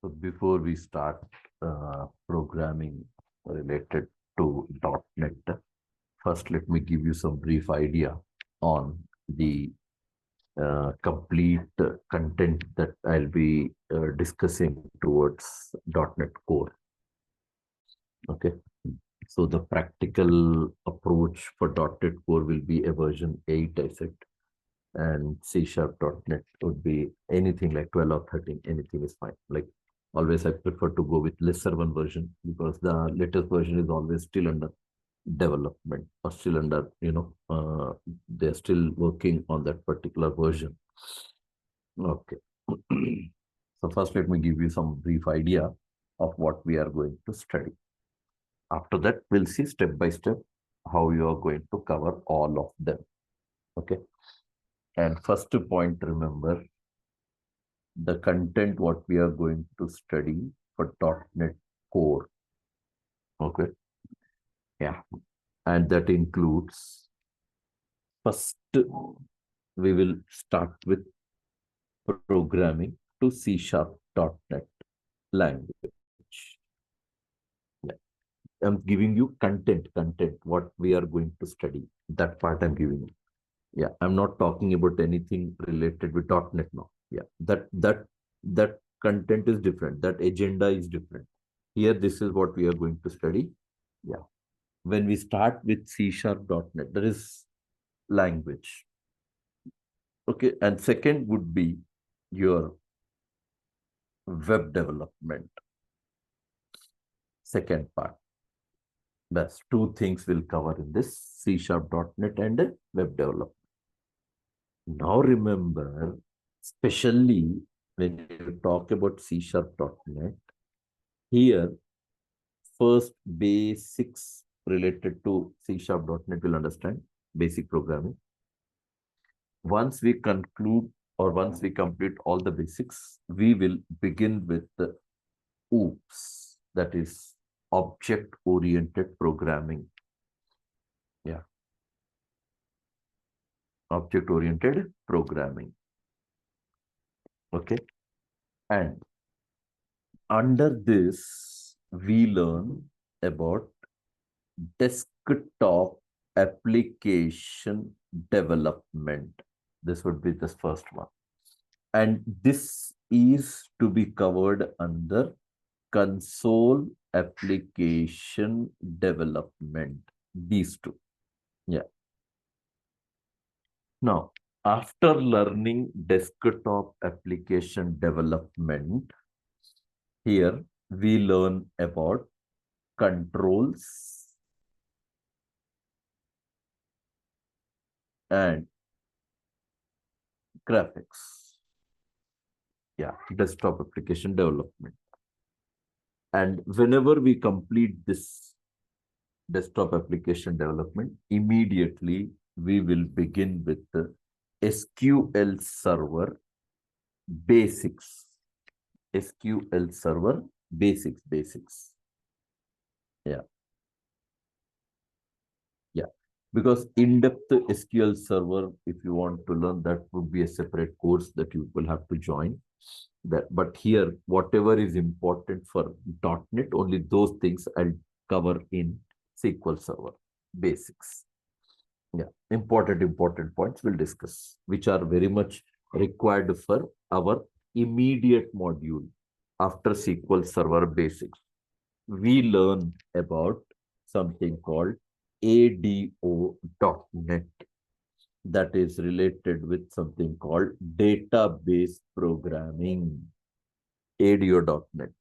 So before we start programming related to .NET, first let me give you some brief idea on the complete content that I'll be discussing towards .NET Core. Okay, so the practical approach for .NET Core will be a version 8, I said, and C#.NET would be anything like 12 or 13, anything is fine. Like always, I prefer to go with lesser one version because the latest version is always still under development or still under, they're still working on that particular version. Okay. So first, let me give you some brief idea of what we are going to study. After that, we'll see step by step how you are going to cover all of them. Okay. And first point, remember the content what we are going to study for .NET Core. Okay. Yeah. And that includes, first, we will start with programming to C#.NET language. Yeah. I'm giving you content, what we are going to study. That part I'm giving you. Yeah, I'm not talking about anything related with .NET now. Yeah, that content is different. That agenda is different. Here, this is what we are going to study. Yeah, when we start with C#.NET, there is language. Okay, and second would be your web development. Second part. That's two things we'll cover in this C#.NET and web development. Now remember, especially when you talk about C#.NET, here first basics related to C#.NET will understand, basic programming. Once we conclude or once we complete all the basics, we will begin with the OOPS, that is object-oriented programming. Yeah. Object-oriented programming. Okay. And under this, we learn about desktop application development. This would be the first one. And this is to be covered under console application development. These two. Yeah. Now, after learning desktop application development, here we learn about controls and graphics. Yeah, desktop application development. And whenever we complete this desktop application development, immediately we will begin with the SQL Server basics. SQL Server basics. Yeah. Yeah. Because in-depth SQL Server, if you want to learn, that would be a separate course that you will have to join. But here, whatever is important for .NET, only those things I'll cover in SQL Server basics. Yeah, important points we'll discuss, which are very much required for our immediate module after SQL Server basics. We learn about something called ADO.NET, that is related with something called database programming. ADO.NET,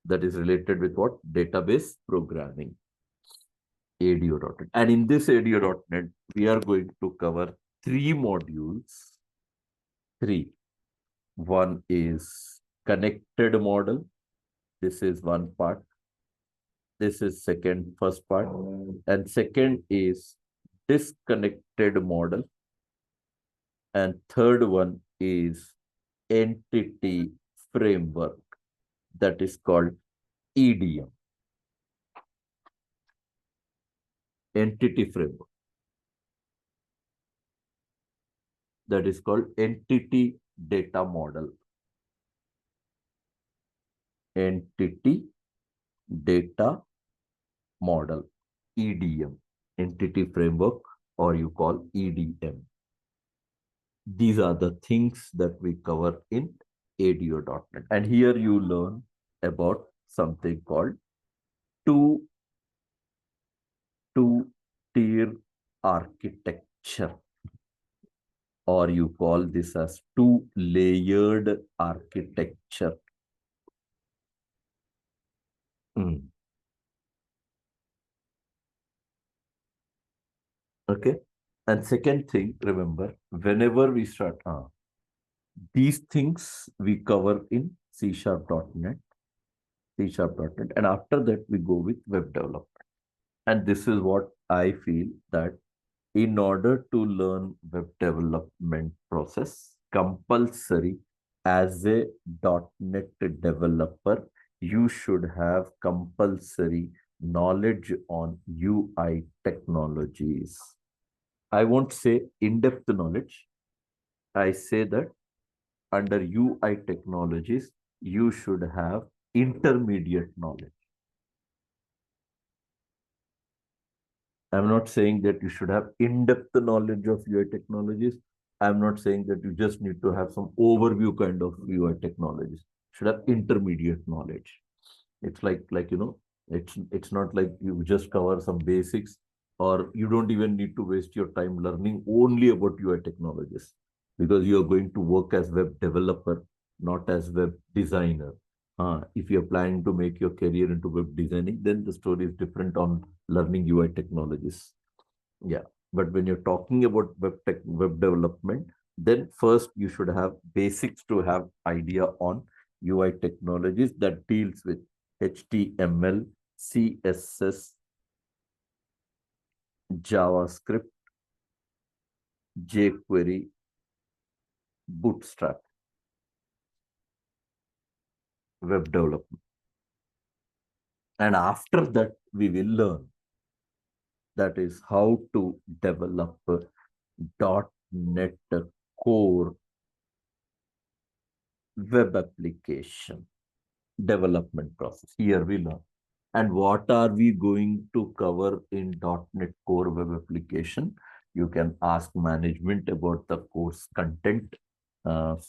that is related with what? Database programming. ADO.NET. And in this ADO.NET, we are going to cover 3 modules. 3. One is connected model. This is one part. This is first part. And second is disconnected model. And third one is entity framework, that is called EDM. Entity framework. That is called entity data model. entity data model, EDM, entity framework, or you call EDM. These are the things that we cover in ADO.NET. And here you learn about something called two tier architecture, or you call this as two-layered architecture. Okay. And second thing, remember, whenever we start, these things we cover in C#.NET, C#.NET, and after that we go with web development. And this is what I feel that in order to learn web development process, compulsory as a .NET developer, you should have compulsory knowledge on UI technologies. I won't say in-depth knowledge. I say that under UI technologies, you should have intermediate knowledge. I'm not saying that you should have in-depth knowledge of UI technologies. I'm not saying that you just need to have some overview kind of UI technologies. You should have intermediate knowledge. It's like it's not like you just cover some basics, or you don't even need to waste your time learning only about UI technologies, because you are going to work as web developer, not as web designer. If you're planning to make your career into web designing, then the story is different on learning UI technologies. Yeah. But when you're talking about web development, then first you should have basics to have idea on UI technologies that deals with HTML, CSS, JavaScript, jQuery, Bootstrap, web development. And after that, we will learn that is how to develop .NET Core web application development process. Here we learn. And what are we going to cover in .NET Core web application? You can ask management about the course content. They'll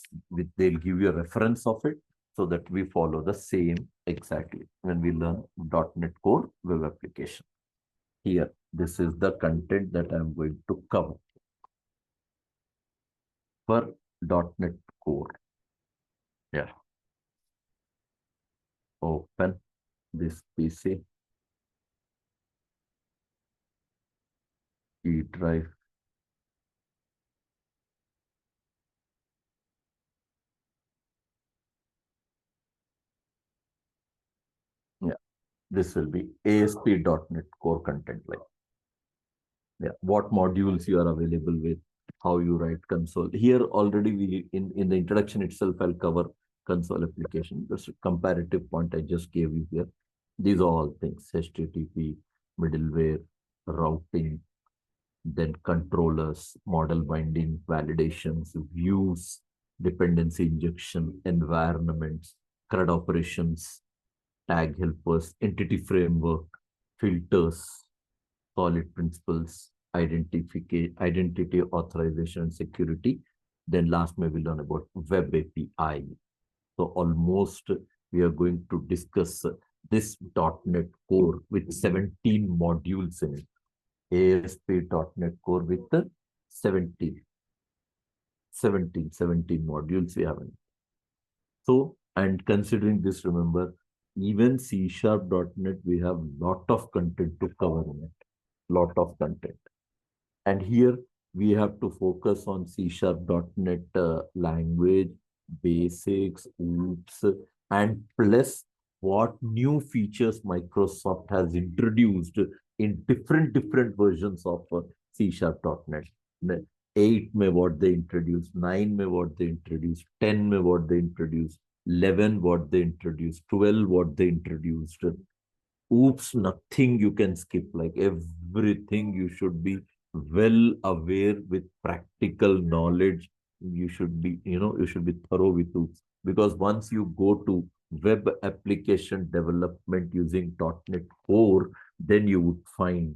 give you a reference of it so that we follow the same exactly when we learn .NET Core web application. Here, this is the content that I'm going to cover for .NET Core. Yeah. Open this PC. E drive. Yeah. This will be ASP.NET Core content like. Yeah. What modules you are available with, how you write console. Here already we in the introduction itself, I'll cover console application. Just a comparative point I just gave you here. These are all things: HTTP, middleware, routing, then controllers, model binding, validations, views, dependency injection, environments, CRUD operations, tag helpers, entity framework, filters, solid principles, identity authorization and security. Then last we will learn about web API. So almost we are going to discuss this .NET Core with 17 modules in it. ASP.NET Core with the 17 modules we have in it. So, and considering this, remember, even C#.NET, we have lot of content to cover in it. Lot of content. And here we have to focus on C#.NET language, basics, OOPS, and plus what new features Microsoft has introduced in different versions of C#.NET. 8 may what they introduced, 9 may what they introduced, 10 may what they introduced, 11 what they introduced, 12 what they introduced. Oops, nothing you can skip. Like everything you should be well aware with practical knowledge. You should be, you should be thorough with oops. Because once you go to web application development using .NET Core, then you would find,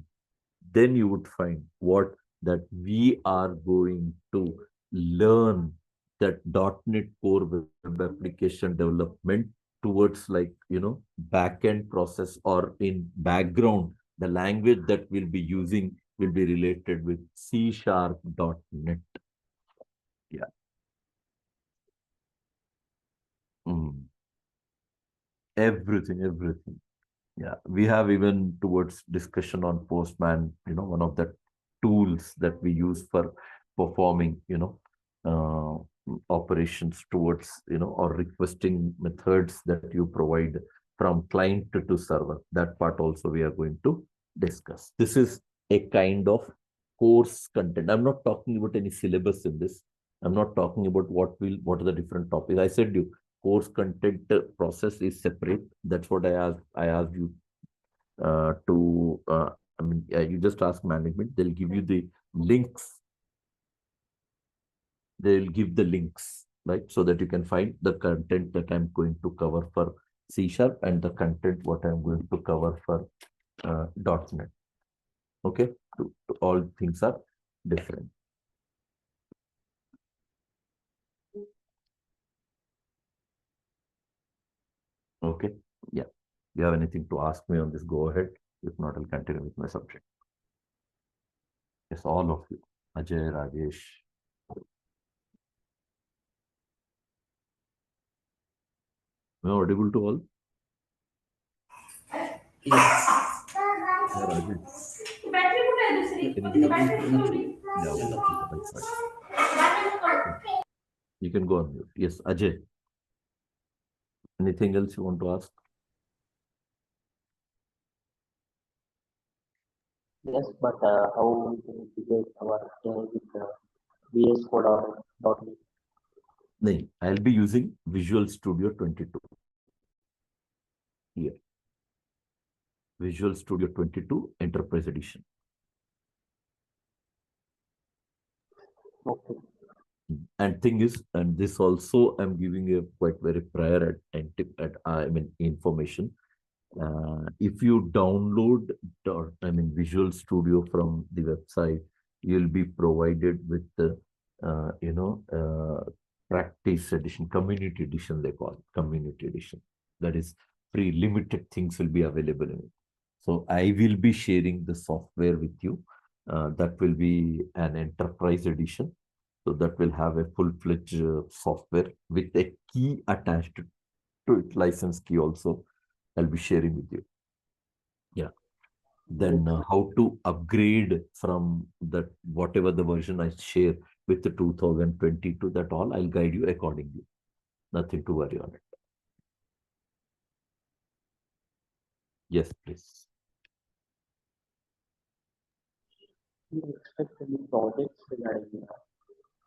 what that we are going to learn that .NET Core web application development towards, like, backend process, or in background, the language that we'll be using will be related with C#.NET. Yeah. Mm. Everything. Yeah, we have even towards discussion on Postman, one of the tools that we use for performing, operations towards, or requesting methods that you provide from client to server. That part also we are going to discuss. This is a kind of course content. I'm not talking about any syllabus in this. I'm not talking about what are the different topics. I said you course content process is separate. That's what I asked you you just ask management. They'll give you the links. They'll give the links, right? So that you can find the content that I'm going to cover for C# and the content what I'm going to cover for .NET. Okay, all things are different. Okay, yeah. You have anything to ask me on this? Go ahead. If not, I'll continue with my subject. Yes, all of you. Ajay, Rajesh. Am I audible to all? Yes. Yeah, Rajesh. Can you hear me? Yeah, okay. That's fine. You can go on mute. Yes, Ajay. Anything else you want to ask? Yes, but how we can integrate our AI with VS Code or .NET? No, I'll be using Visual Studio 22 here. Visual Studio 22 Enterprise Edition. Okay. And thing is, and this also I'm giving a quite very prior information. If you download Visual Studio from the website, you'll be provided with the practice edition, community edition, they call it, community edition. That is free, limited things will be available in it. So I will be sharing the software with you. That will be an enterprise edition. So that will have a full-fledged software with a key attached to it, license key also. I'll be sharing with you. Yeah. Then how to upgrade from that, whatever the version I share with the 2022, that all I'll guide you accordingly. Nothing to worry on it. Yes, please. Do you expect any projects regarding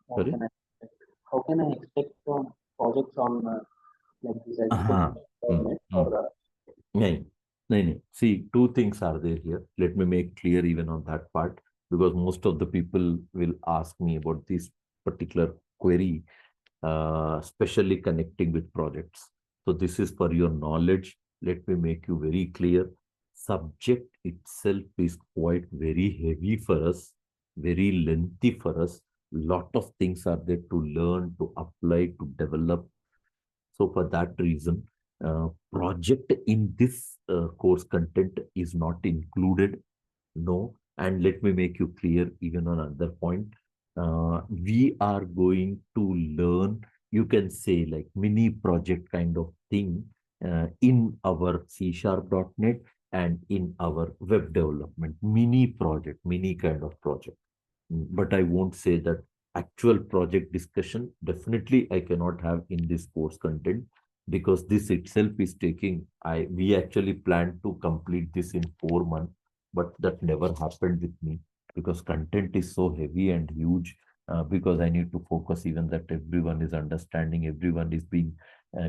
how Sorry? can I expect, how can I expect from projects on like this Uh-huh. education Mm, .NET mm. or No, no, no. See, two things are there here. Let me make clear even on that part, because most of the people will ask me about this particular query, especially connecting with projects. So this is for your knowledge. Let me make you very clear. Subject itself is quite very heavy for us, very lengthy for us. Lot of things are there to learn, to apply, to develop. So for that reason, project in this course content is not included. No. And let me make you clear even on another point. We are going to learn, you can say, like mini project kind of thing in our C#.NET and in our web development. Mini project, mini kind of project. But I won't say that actual project discussion. Definitely, I cannot have in this course content, because this itself is taking. We actually planned to complete this in 4 months, but that never happened with me because content is so heavy and huge. Because I need to focus even that everyone is understanding, everyone is being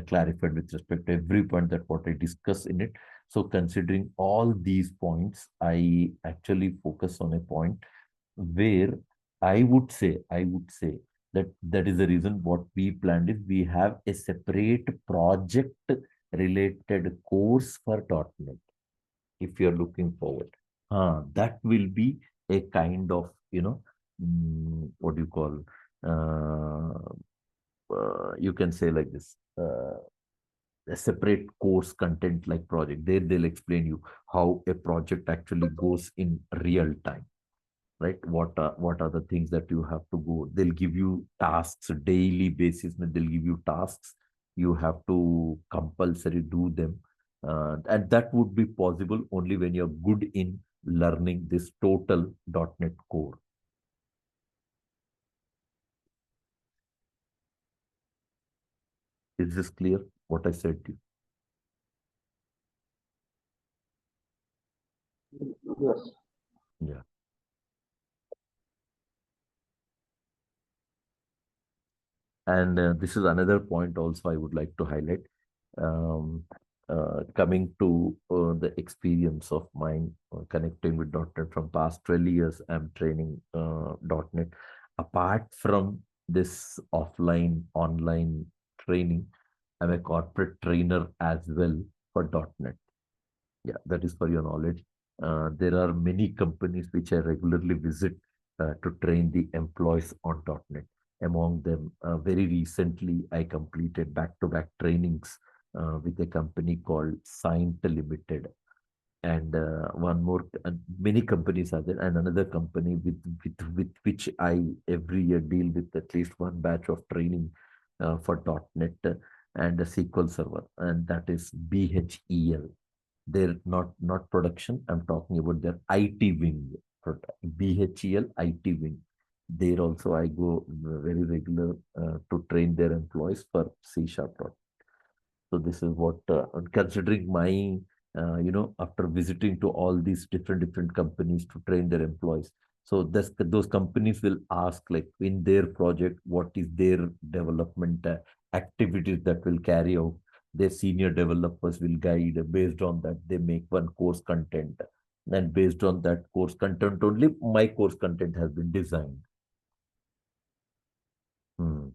clarified with respect to every point that what I discuss in it. So considering all these points, I actually focus on a point where I would say that that is the reason what we planned is we have a separate project related course for .NET if you're looking forward. That will be a kind of, what do you call, you can say like this, a separate course content like project. There they'll explain you how a project actually goes in real time, right? What are the things that you have to go? They'll give you tasks daily basis. They'll give you tasks. You have to compulsory do them, and that would be possible only when you're good in learning this total .NET core. Is this clear? What I said to you? Yes. Yeah. And this is another point also I would like to highlight. Um, Coming to the experience of mine connecting with .NET from past 12 years, I'm training .NET. Apart from this offline, online training, I'm a corporate trainer as well for .NET. Yeah, that is for your knowledge. There are many companies which I regularly visit to train the employees on .NET. Among them, very recently, I completed back-to-back trainings with a company called Scient Limited. And one more, many companies are there, and another company with which I every year deal with at least one batch of training for .NET and a SQL Server, and that is BHEL. They're not production. I'm talking about their IT wing, BHEL IT wing. There also I go very regular to train their employees for C#. So this is what, considering my, after visiting to all these different companies to train their employees. So those companies will ask, like in their project, what is their development activities that will carry out. Their senior developers will guide. Based on that, they make one course content. And based on that course content only, my course content has been designed. Hmm.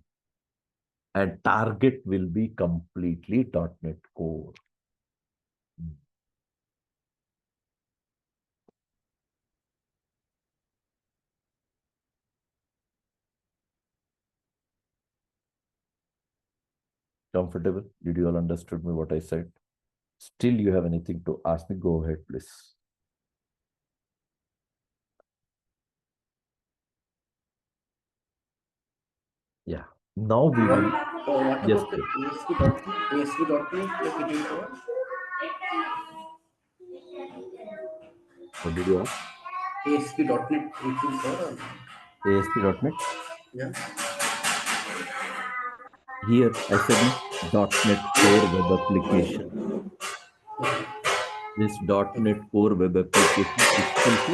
And target will be completely .NET Core. Hmm. Comfortable? Did you all understood me what I said? Still you have anything to ask me? Go ahead, please. Yeah. Now we will. What Yes, about the please. ASP.NET? ASP.NET, it will cover What did you ask? ASP.NET, it will cover. ASP.NET. Yeah. Here I said .NET Core Web Application. This .NET Core Web Application itself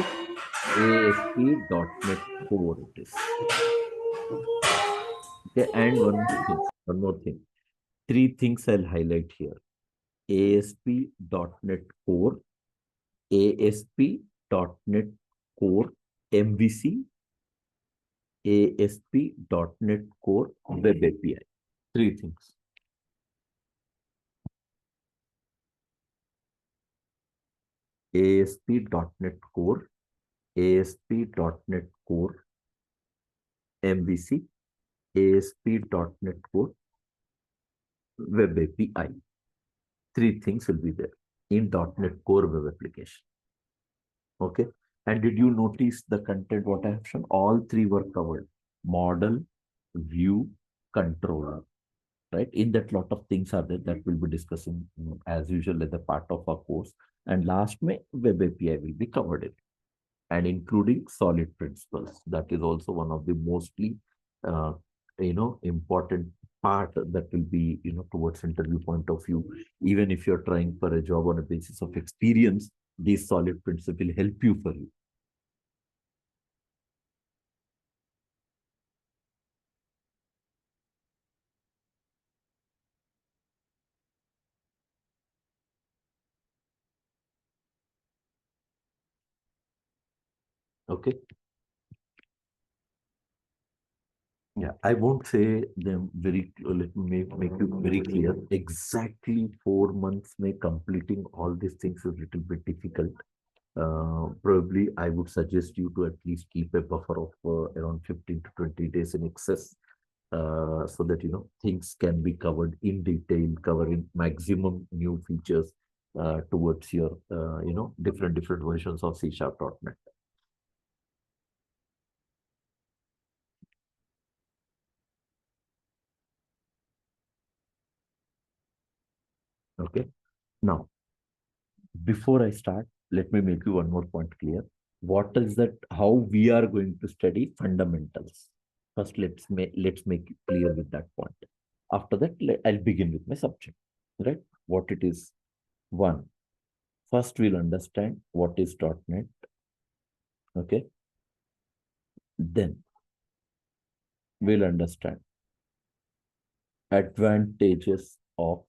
is ASP.NET Core. It is. Okay. And one more thing. Three things I'll highlight here. ASP.NET Core, ASP.NET Core MVC, ASP.NET Core Web API. Three things. ASP.NET Core, ASP.NET Core MVC, ASP.NET Core Web API. Three things will be there in .NET Core Web Application. Okay. And did you notice the content what I have shown? All three were covered. Model, view, controller. Right? In that, lot of things are there that we'll be discussing as usual as a part of our course. And last May, Web API will be covered in, and including solid principles. That is also one of the mostly, important part that will be, towards interview point of view. Even if you're trying for a job on a basis of experience, these solid principles will help you for you. Okay. Yeah, I won't say them very, let me make you very clear. Exactly 4 months may completing all these things is a little bit difficult. Probably I would suggest you to at least keep a buffer of around 15 to 20 days in excess, so that, things can be covered in detail, covering maximum new features towards your, different versions of C#.NET. Okay. Now, before I start, let me make you one more point clear. What is that? How we are going to study fundamentals? First, let's make it clear with that point. After that, I'll begin with my subject. Right? What it is. One. First, we'll understand what is .NET. Okay. Then we'll understand advantages of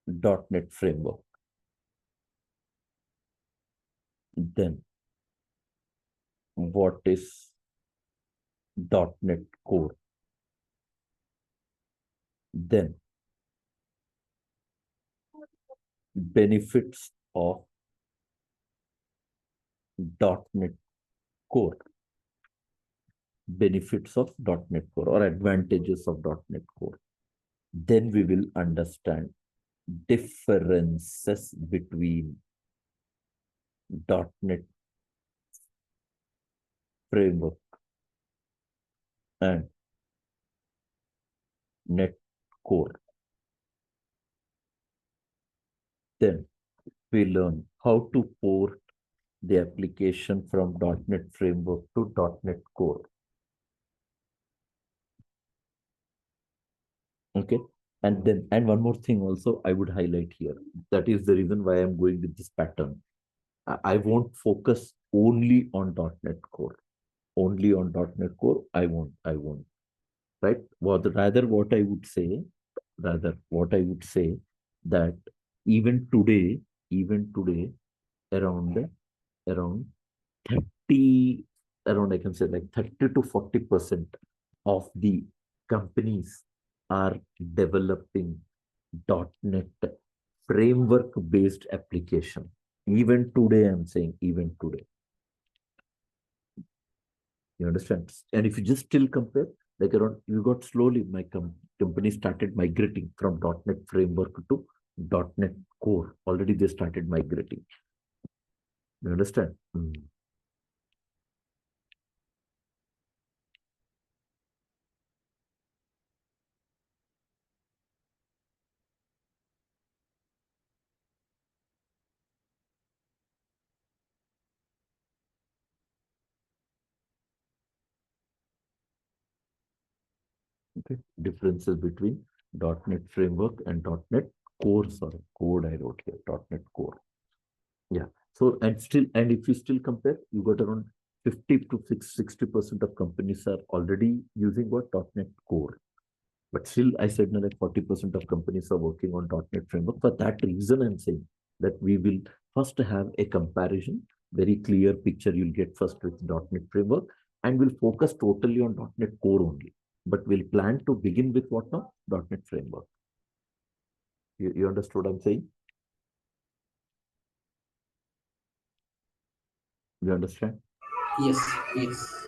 .NET framework. Then what is .NET Core? Then benefits of .NET Core. Benefits of .NET Core or advantages of .NET Core. Then we will understand differences between .NET framework and .NET Core. Then we learn how to port the application from .NET framework to .NET Core. Okay. And one more thing also I would highlight here. That is the reason why I'm going with this pattern. I won't focus only on .NET Core. Only on .NET Core, I won't. Right? Rather, what I would say that even today, around 30, around I can say like 30 to 40% of the companies are developing .NET framework based application. Even today, I'm saying even today. You understand? And if you just still compare, like around, you got slowly, my company started migrating from .NET framework to .NET Core. Already they started migrating. You understand? Okay. Differences between .NET framework and .NET Core. Sorry, code I wrote here. .NET Core. Yeah. So and if you still compare, you got around 50 to 60% of companies are already using what .NET Core. But still, I said that 40% of companies are working on .NET framework. For that reason, I'm saying that we will first have a comparison, very clear picture you'll get first with .NET framework, and we'll focus totally on .NET Core only. But we'll plan to begin with what now? .NET framework. You understood what I'm saying? You understand? Yes, yes.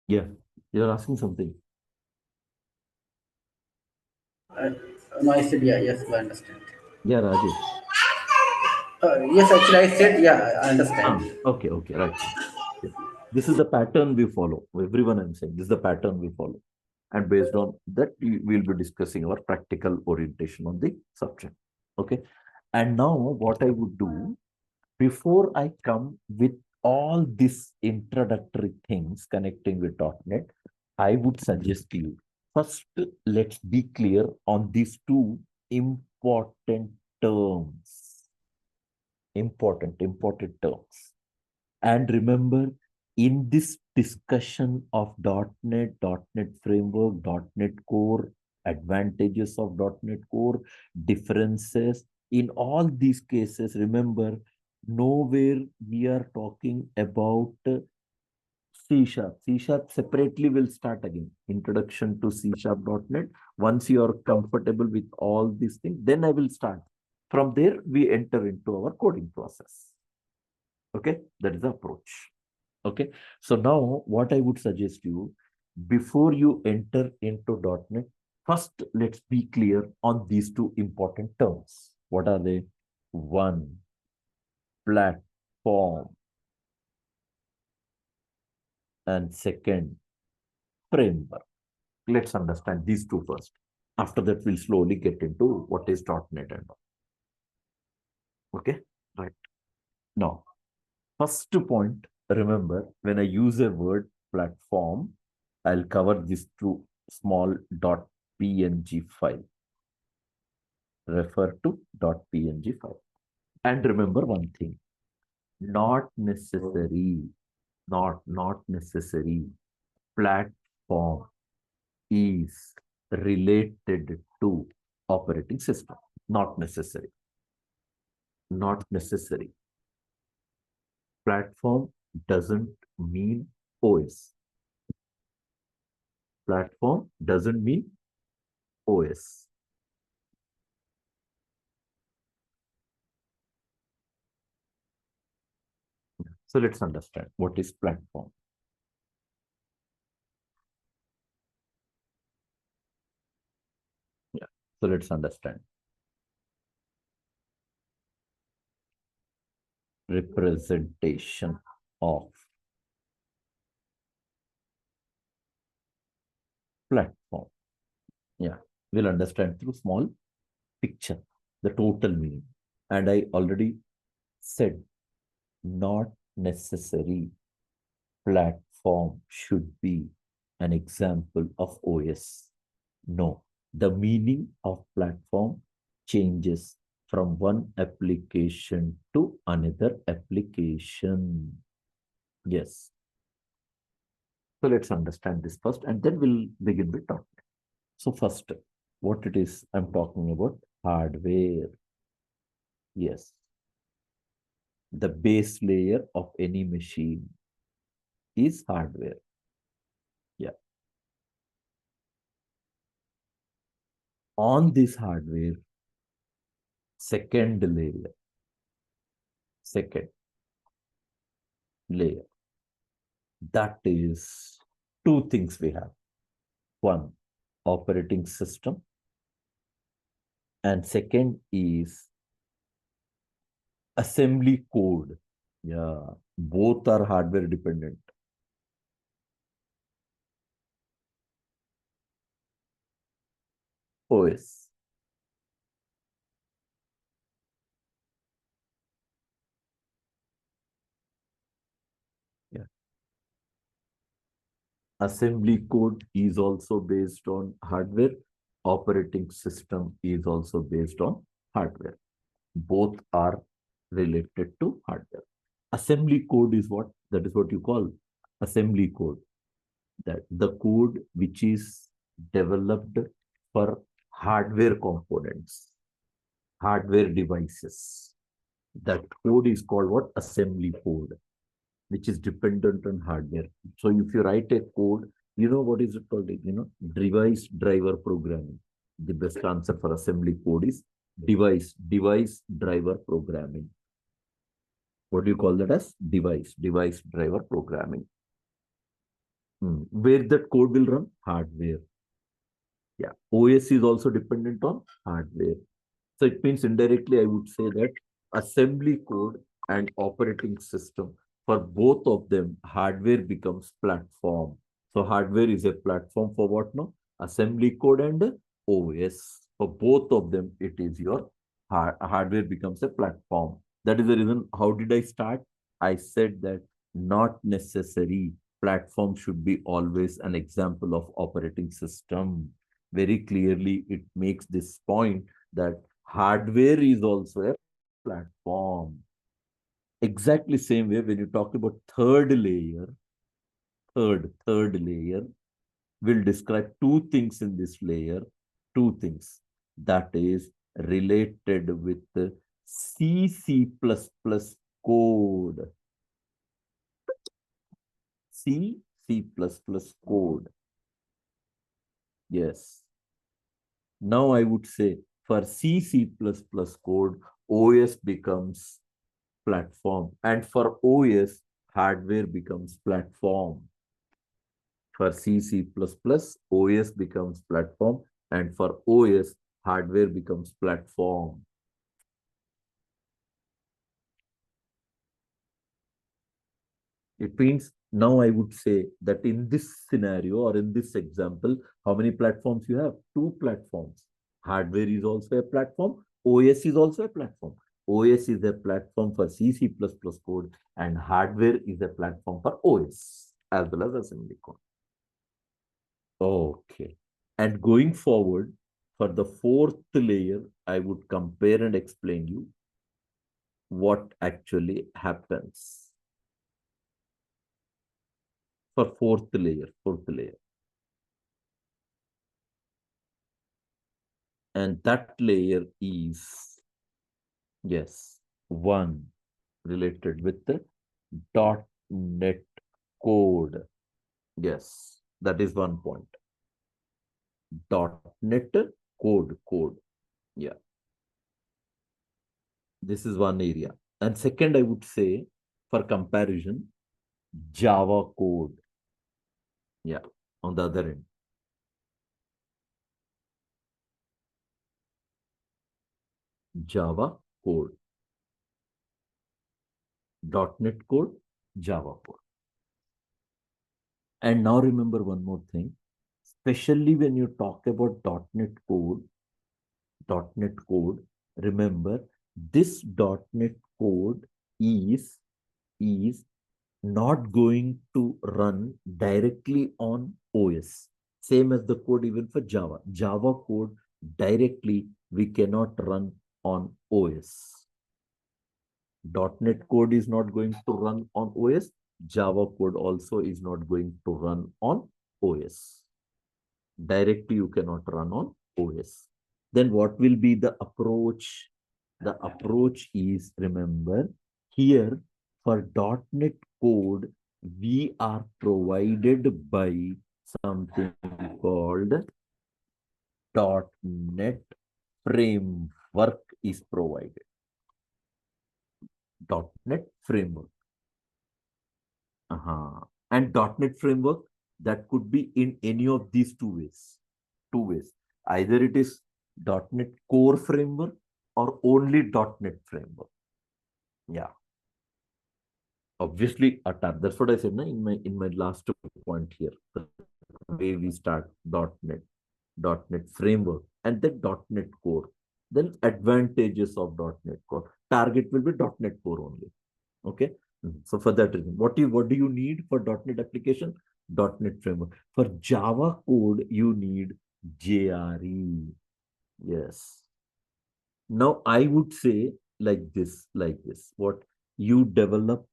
Yeah. You're asking something. Uh, no, I said yeah, yes, I understand. Yeah, Rajesh. Yes, actually, I said yeah, I Ah, understand. okay, right. Yeah. This is the pattern we follow. Everyone I'm saying, this is the pattern we follow. And based on that, we'll be discussing our practical orientation on the subject. Okay. And now what I would do, before I come with all these introductory things connecting with .NET, I would suggest you, first, let's be clear on these two important terms. Important terms. And remember, in this discussion of .NET, .NET Framework, .NET Core, advantages of .NET Core, differences, in all these cases, remember, nowhere we are talking about C Sharp. C Sharp separately will start again. Introduction to C Sharp.NET. Once you are comfortable with all these things, then I will start. From there, we enter into our coding process. Okay, that is the approach. Okay, so now what I would suggest you, before you enter into .NET, first let's be clear on these two important terms. What are they? One, platform, and second, framework. Let's understand these two first. After that, we'll slowly get into what is .NET and all. Okay, right. Now, first point, remember, when I use a word platform, I'll cover this through small .png file. Refer to .png file. And remember one thing, not necessary, not necessary, platform is related to operating system. Not necessary. Not necessary. Platform doesn't mean OS. Platform doesn't mean OS. So let's understand what is platform. Yeah. So let's understand. Representation of platform. Yeah, we'll understand through small picture, the total meaning. And I already said, not necessary platform should be an example of OS. No, the meaning of platform changes from one application to another application. Yes. So let's understand this first, and then we'll begin with .NET. So first, what it is I'm talking about, hardware. Yes. The base layer of any machine is hardware. Yeah. On this hardware, second layer, that is two things we have. One, operating system, and second is assembly code. Yeah, both are hardware dependent. OS. Yeah. Assembly code is also based on hardware. Operating system is also based on hardware. Both are related to hardware. Assembly code is what? That is what you call assembly code. That the code which is developed for hardware components, hardware devices. That code is called what? Assembly code, which is dependent on hardware. So if you write a code, you know what is it called? Device driver programming. The best answer for assembly code is device driver programming. What do you call that as? Device driver programming. Where that code will run? Hardware. Yeah, OS is also dependent on hardware. So it means indirectly, I would say that assembly code and operating system, for both of them, hardware becomes platform. So hardware is a platform for what now? Assembly code and OS. For both of them, it is your hardware becomes a platform. That is the reason. How did I start? I said that not necessary platform should be always an example of operating system. Very clearly, it makes this point that Hardware is also a platform. Exactly same way when you talk about third layer, third layer will describe two things in this layer, two things that is related with C++ code. C++ code. Yes. Now I would say for C++ code, OS becomes platform, and for OS, hardware becomes platform. For C++, OS becomes platform, and for OS, hardware becomes platform. It means now I would say that in this scenario or in this example, how many platforms you have? Two platforms. Hardware is also a platform. OS is also a platform. OS is a platform for C++ code, and hardware is a platform for OS as well as assembly code. Okay. And going forward, for the fourth layer, I would compare and explain you what actually happens. For fourth layer. And that layer is, yes, one related with the .NET code. Yes, that is one point. .NET code. Yeah. This is one area. And second, I would say, for comparison, Java code. Yeah, on the other end. Java code. .NET code, Java code. And now remember one more thing, especially when you talk about .NET code, remember this .NET code is not going to run directly on OS. Same as the code even for Java. Java code directly we cannot run on OS. .NET code is not going to run on OS. Java code also is not going to run on OS. Directly you cannot run on OS. Then what will be the approach? The approach is, remember, here for .NET code, we are provided by something called .NET framework is provided. .NET framework. And .NET framework, that could be in any of these two ways. Either it is .NET Core framework or only .NET framework. Yeah. Obviously, a tab. That's what I said in my last point here. The way we start .NET framework, and then .NET Core. Then advantages of .NET Core. Target will be .NET Core only. Okay. So for that reason, what do you need for .NET application? .NET framework. For Java code, you need JRE. Yes. Now I would say like this. What you develop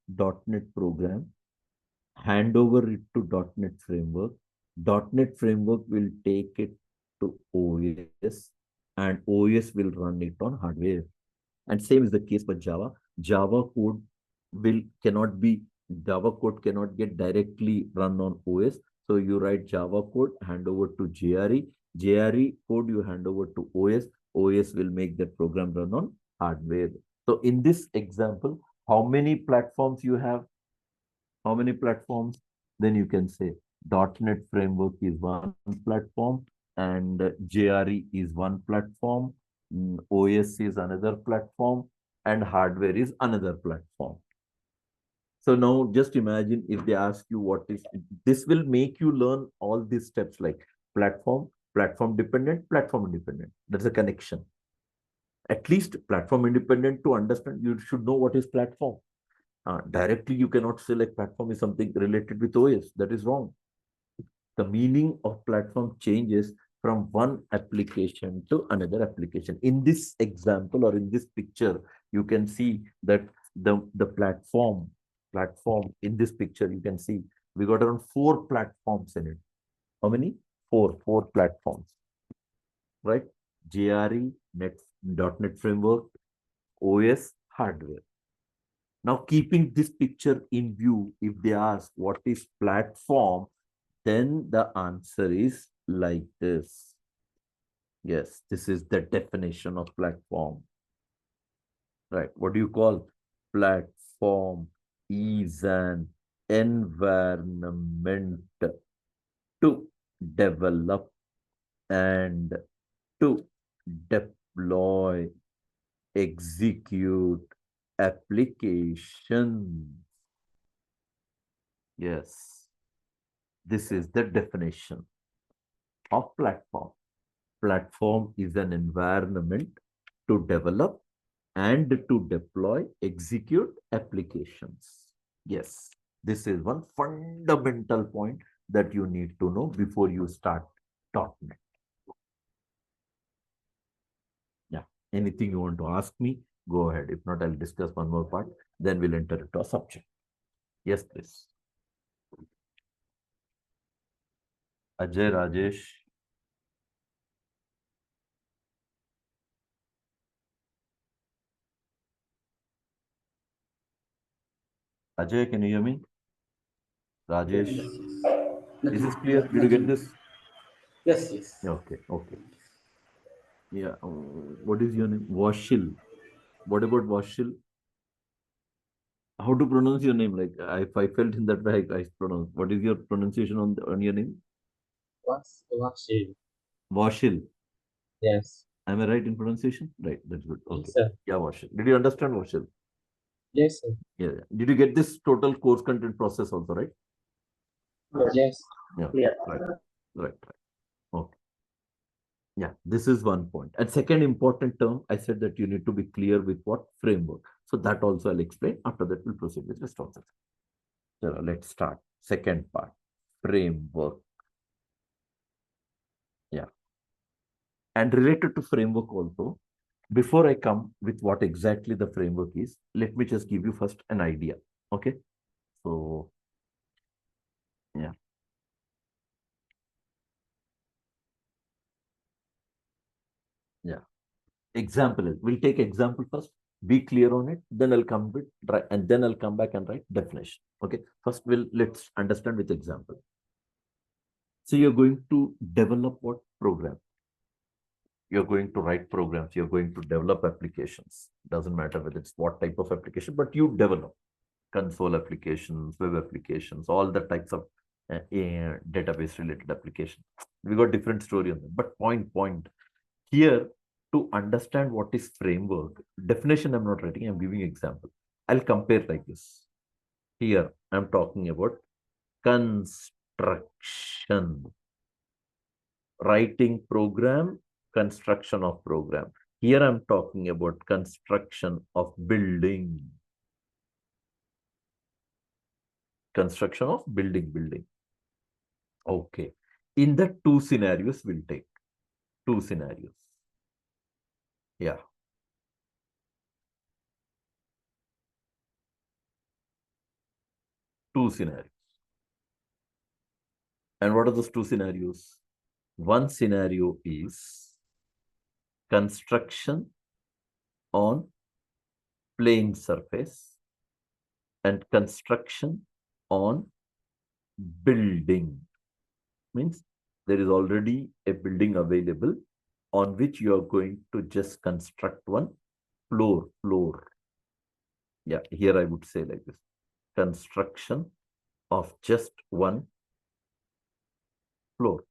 .NET program, hand over it to .NET framework. .NET framework will take it to OS, and OS will run it on hardware. And same is the case for Java. Java code cannot get directly run on OS. So you write Java code, hand over to JRE. JRE code you hand over to OS. OS will make that program run on hardware. So in this example, how many platforms you have? How many platforms? Then you can say .NET framework is one platform, and JRE is one platform. OS is another platform, and hardware is another platform. So now just imagine if they ask you what is, this will make you learn all these steps like platform dependent. That's a connection. At least platform independent, to understand, you should know what is platform. Directly, you cannot say like platform is something related with OS. That is wrong. The meaning of platform changes from one application to another application. In this example or in this picture, you can see that the platform in this picture, you can see we got around 4 platforms in it. How many? 4 platforms, right? JRE, .NET Framework, OS, hardware. Now, keeping this picture in view, if they ask what is platform, then the answer is like this. Yes, this is the definition of platform. Right. What do you call? Platform is an environment to develop and to deploy, execute applications. Yes, this is the definition of platform. Platform is an environment to develop and to deploy, execute applications. Yes, this is one fundamental point that you need to know before you start .NET. Yeah, anything you want to ask me, go ahead. If not, I'll discuss one more part, then we'll enter into a subject. Yes, please. Ajay, Rajesh. Ajay, can you hear me? Rajesh, Yes, is nothing, this clear? Did you get nothing. this? Yes, yes. Okay, okay. Yeah, what is your name? Washil. What about Washil? How to pronounce your name? Like, if I felt in that way, I pronounce. What is your pronunciation on your name? What's it? Washil. Yes. Am I right in pronunciation? Right, that's good. Okay. Yes, sir. Yeah, Washil. Did you understand Washil? Yes, sir. Yeah, yeah. Did you get this total course content process also, right? Yes. Yeah, Clear. right, right. Okay. Yeah, this is one point. And second important term, I said that you need to be clear with what framework. So that also I'll explain. After that, we'll proceed with rest of it. So let's start. Second part, framework. Yeah. And related to framework also, before I come with what exactly the framework is, let me just give you first an idea. Okay. So, yeah. Yeah. Example is, we'll take example first, be clear on it, then I'll come with, and then I'll come back and write definition. Okay. First, let's understand with example. So you're going to develop what program? You're going to write programs, you're going to develop applications. Doesn't matter whether it's what type of application, but you develop console applications, web applications, all the types of database related applications. We got different story on them. But point here, to understand what is framework, definition I'm not writing, I'm giving example. I'll compare like this. Here, I'm talking about construction. Writing program, construction of program. Here I'm talking about construction of building. Construction of building. Okay. In the 2 scenarios, we'll take 2 scenarios. Yeah. Two scenarios. And what are those 2 scenarios? One scenario is construction on plain surface and construction on building. Means there is already a building available on which you are going to just construct one floor. Yeah, here I would say like this. Construction of just one floor.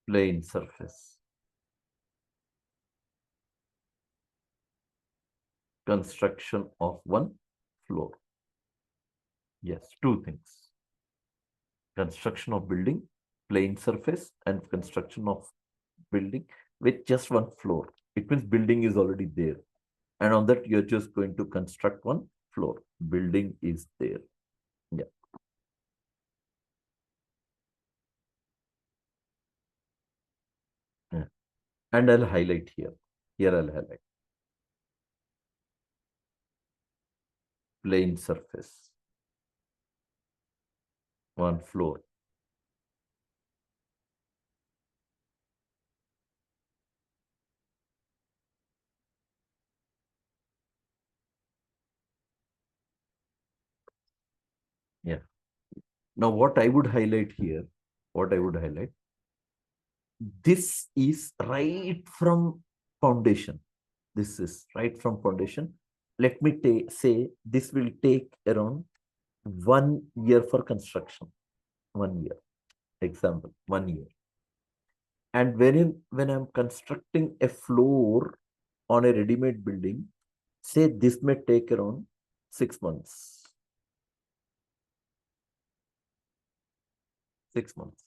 Plain surface. Construction of one floor. Yes, 2 things. Construction of building, plain surface, and construction of building with just one floor. It means building is already there. And on that, you're just going to construct one floor. Building is there. Yeah. Yeah. And I'll highlight here. Here I'll highlight. Plain surface. One floor. Yeah. Now, what I would highlight here, this is right from foundation. This is right from foundation. Let me say this will take around 1 year for construction. 1 year. Example, 1 year. And when I'm constructing a floor on a ready-made building, say this may take around 6 months. 6 months.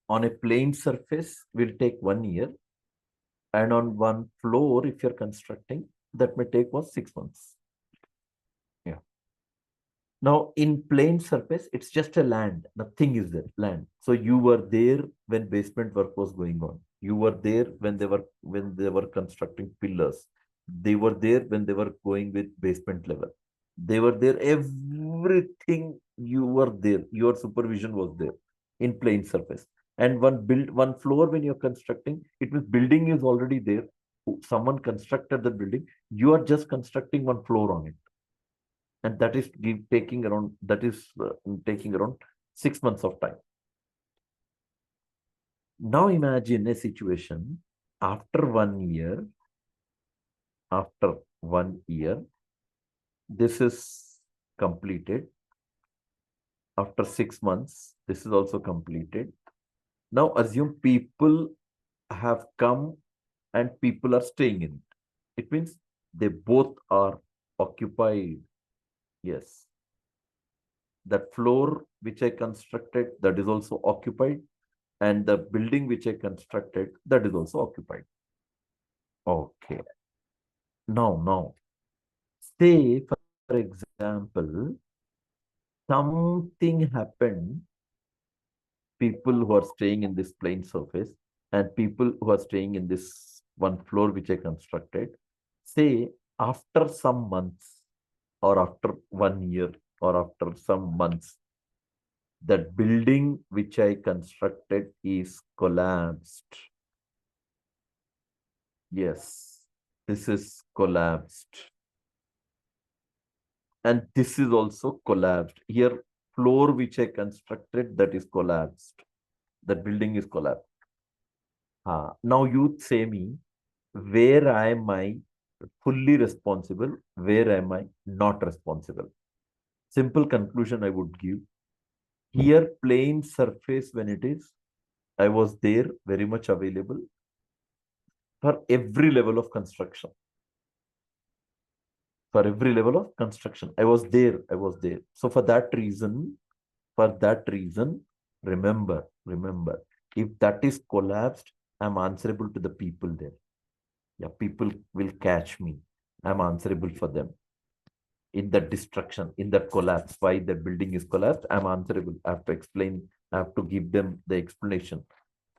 On a plain surface, will take 1 year. And on one floor, if you're constructing, that may take was 6 months. Yeah. Now, in plain surface, it's just a land. Nothing is there, land. So you were there when basement work was going on. You were there when they were constructing pillars. They were there when they were going with basement level. They were there. Everything you were there. Your supervision was there in plain surface. And one floor when you're constructing, it means building is already there. Someone constructed the building. You are just constructing one floor on it, and that is taking around 6 months of time. Now imagine a situation after 1 year. After 1 year, this is completed. After 6 months, this is also completed. Now assume people have come and people are staying in it. It means they both are occupied. Yes. That floor which I constructed, that is also occupied. And the building which I constructed, that is also occupied. Okay. Now, say for example, something happened. People who are staying in this plain surface and people who are staying in this one floor which I constructed, say after some months or after 1 year or after some months, that building which I constructed is collapsed. Yes, this is collapsed. And this is also collapsed. Here, floor which I constructed, that is collapsed. That building is collapsed. Now you say me, where am I fully responsible? Where am I not responsible? Simple conclusion I would give. Here, plain surface when it is, I was there, very much available for every level of construction. For every level of construction, I was there. So for that reason, remember, if that is collapsed, I'm answerable to the people there. Yeah, people will catch me. I'm answerable for them. In that destruction, in that collapse, why the building is collapsed, I'm answerable. I have to explain, I have to give them the explanation.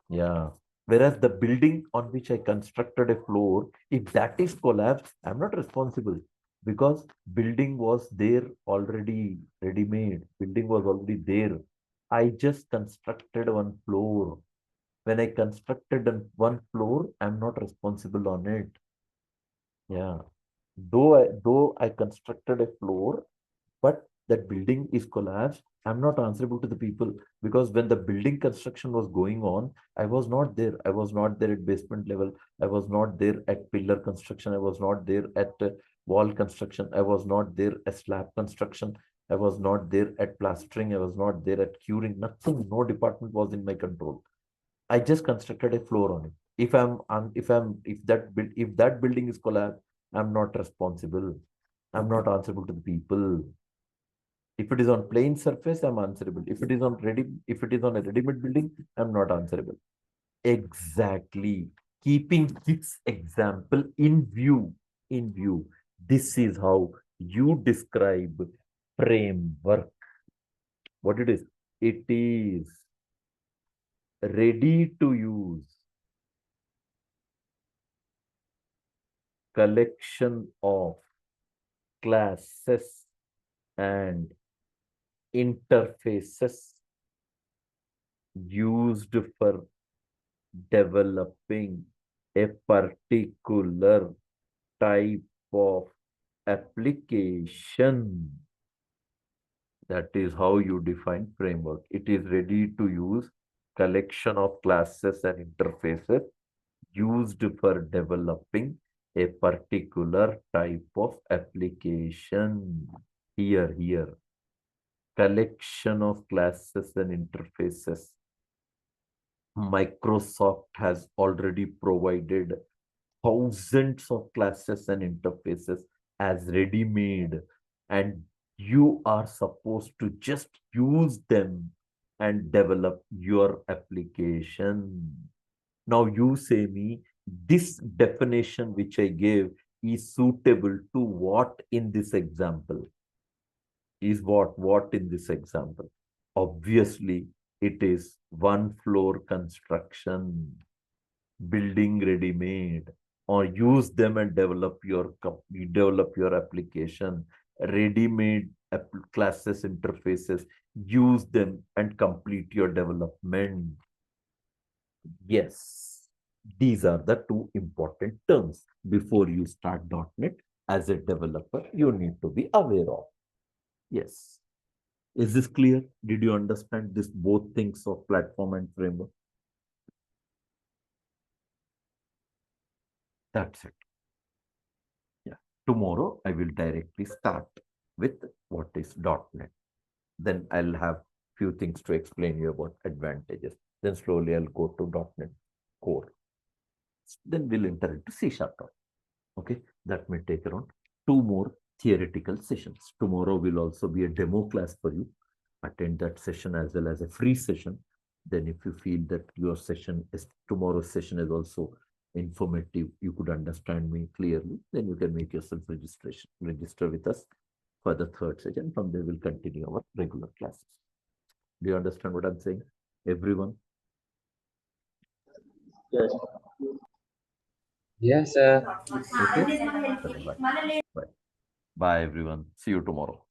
Yeah. Whereas the building on which I constructed a floor, if that is collapsed, I'm not responsible because building was there already, ready-made. Building was already there. I just constructed one floor. When I constructed one floor, I'm not responsible on it. Yeah. Though I constructed a floor, but that building is collapsed, I'm not answerable to the people because when the building construction was going on, I was not there. I was not there at basement level. I was not there at pillar construction. I was not there at wall construction. I was not there at slab construction. I was not there at plastering. I was not there at curing. Nothing, no department was in my control. I just constructed a floor on it. If that building is collapsed, I'm not responsible. I'm not answerable to the people. If it is on plain surface, I'm answerable. If it is on a ready-made building, I'm not answerable. Exactly. keeping this example in view, this is how you describe framework. What it is? It is ready to use collection of classes and interfaces used for developing a particular type of application. That is how you define framework. It is ready to use collection of classes and interfaces used for developing a particular type of application. Here, collection of classes and interfaces. Microsoft has already provided thousands of classes and interfaces as ready-made, and you are supposed to just use them and develop your application. Now you say me, this definition which I gave is suitable to what in this example? Is what in this example? Obviously, it is one floor construction, building ready-made, or use them and develop your application. Ready-made classes, interfaces, use them and complete your development. Yes, these are the two important terms before you start .NET as a developer you need to be aware of. Yes. Is this clear? Did you understand this both things of platform and framework? That's it. Yeah. Tomorrow I will directly start with what is .NET. Then I'll have few things to explain you about advantages. Then slowly I'll go to .NET Core. Then we'll enter into C#. Okay, that may take around 2 more theoretical sessions. Tomorrow will also be a demo class for you. Attend that session as well as a free session. Then if you feel that your session is tomorrow's session is also informative, you could understand me clearly, then you can make yourself register with us for the third session. From there we'll continue our regular classes. Do you understand what I'm saying, everyone? Yes. Yes, sir. Okay. Bye. Bye. Bye everyone. See you tomorrow.